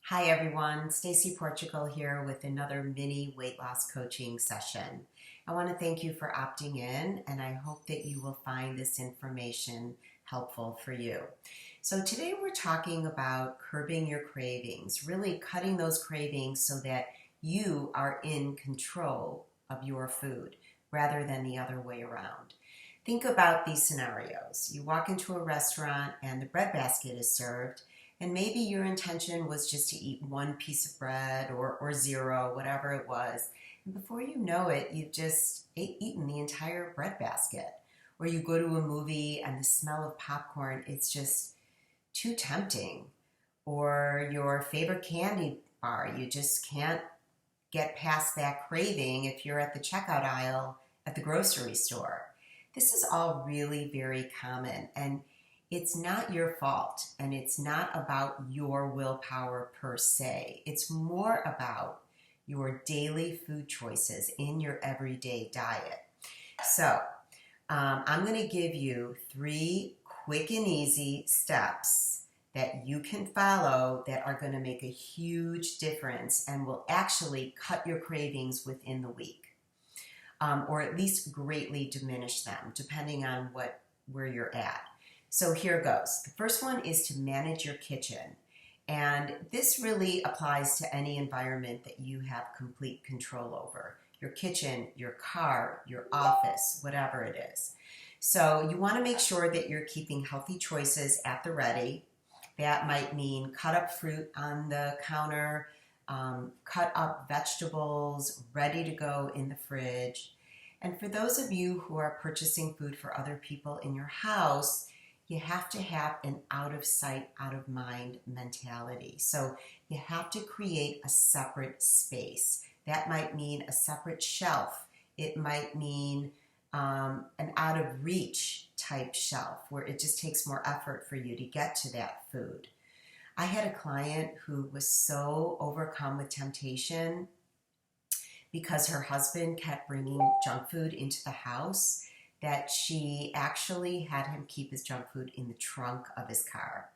Hi everyone, Stacy Portugal here with another mini weight loss coaching session. I want to thank you for opting in and I hope that you will find this information helpful for you. So today we're talking about curbing your cravings, really cutting those cravings so that you are in control of your food rather than the other way around. Think about these scenarios. You walk into a restaurant and the breadbasket is served, and maybe your intention was just to eat one piece of bread or zero, whatever it was. And before you know it, you've just eaten the entire breadbasket. Or you go to a movie and the smell of popcorn, it's just too tempting. Or your favorite candy bar, you just can't get past that craving if you're at the checkout aisle at the grocery store. This is all really very common, and it's not your fault, and it's not about your willpower per se. It's more about your daily food choices in your everyday diet. So I'm going to give you 3 quick and easy steps that you can follow that are going to make a huge difference and will actually cut your cravings within the week. Or at least greatly diminish them, depending on where you're at. So here goes. The first one is to manage your kitchen. And this really applies to any environment that you have complete control over. Your kitchen, your car, your office, whatever it is. So you want to make sure that you're keeping healthy choices at the ready. That might mean cut up fruit on the counter, cut up vegetables ready to go in the fridge. And for those of you who are purchasing food for other people in your house, you have to have an out of sight, out of mind mentality. So you have to create a separate space. That might mean a separate shelf. It might mean an out of reach type shelf where it just takes more effort for you to get to that food. I had a client who was so overcome with temptation because her husband kept bringing junk food into the house that she actually had him keep his junk food in the trunk of his car.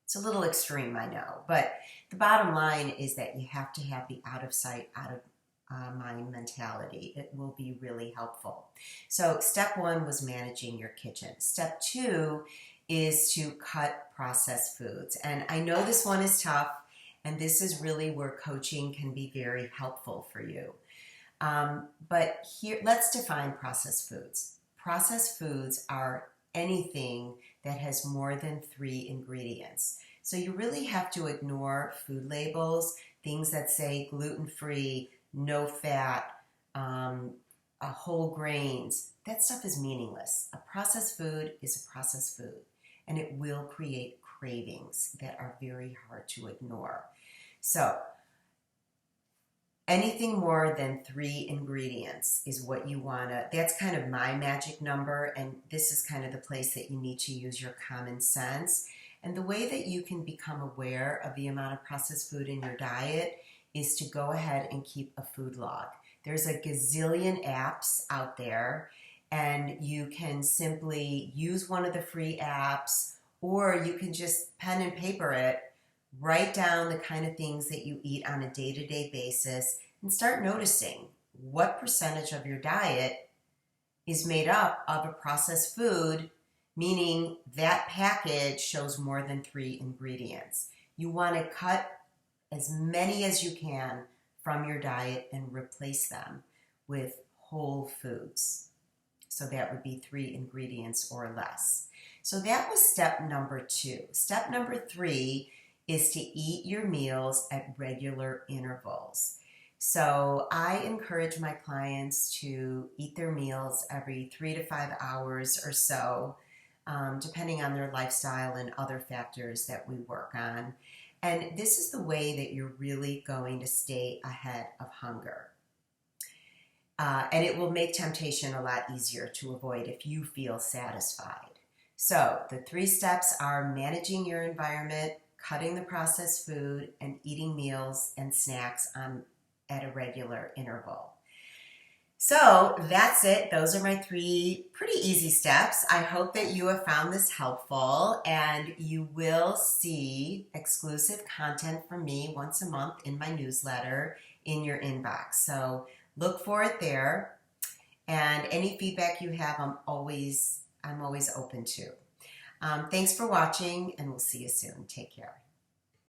It's a little extreme, I know, but the bottom line is that you have to have the out of sight, out of mind mentality. It will be really helpful. So step 1 was managing your kitchen. Step 2 is to cut processed foods. And I know this one is tough, and this is really where coaching can be very helpful for you. But here, let's define processed foods. Processed foods are anything that has more than 3 ingredients. So you really have to ignore food labels, things that say gluten-free, no fat, whole grains. That stuff is meaningless. A processed food is a processed food, and it will create cravings that are very hard to ignore. So anything more than 3 ingredients is what you want to, that's kind of my magic number, and this is kind of the place that you need to use your common sense. And the way that you can become aware of the amount of processed food in your diet is to go ahead and keep a food log. There's a gazillion apps out there, and you can simply use one of the free apps, or you can just pen and paper it, write down the kind of things that you eat on a day-to-day basis, and start noticing what percentage of your diet is made up of a processed food, meaning that package shows more than 3 ingredients. You want to cut as many as you can from your diet and replace them with whole foods. So that would be 3 ingredients or less. So that was step number 2. Step number 3 is to eat your meals at regular intervals. So I encourage my clients to eat their meals every 3 to 5 hours or so, depending on their lifestyle and other factors that we work on. And this is the way that you're really going to stay ahead of hunger. And it will make temptation a lot easier to avoid if you feel satisfied. So the 3 steps are managing your environment, cutting the processed food, and eating meals and snacks at a regular interval. So that's it. Those are my 3 pretty easy steps. I hope that you have found this helpful and you will see exclusive content from me once a month in my newsletter in your inbox. So look for it there. And any feedback you have, I'm always open to. Thanks for watching, and we'll see you soon. Take care.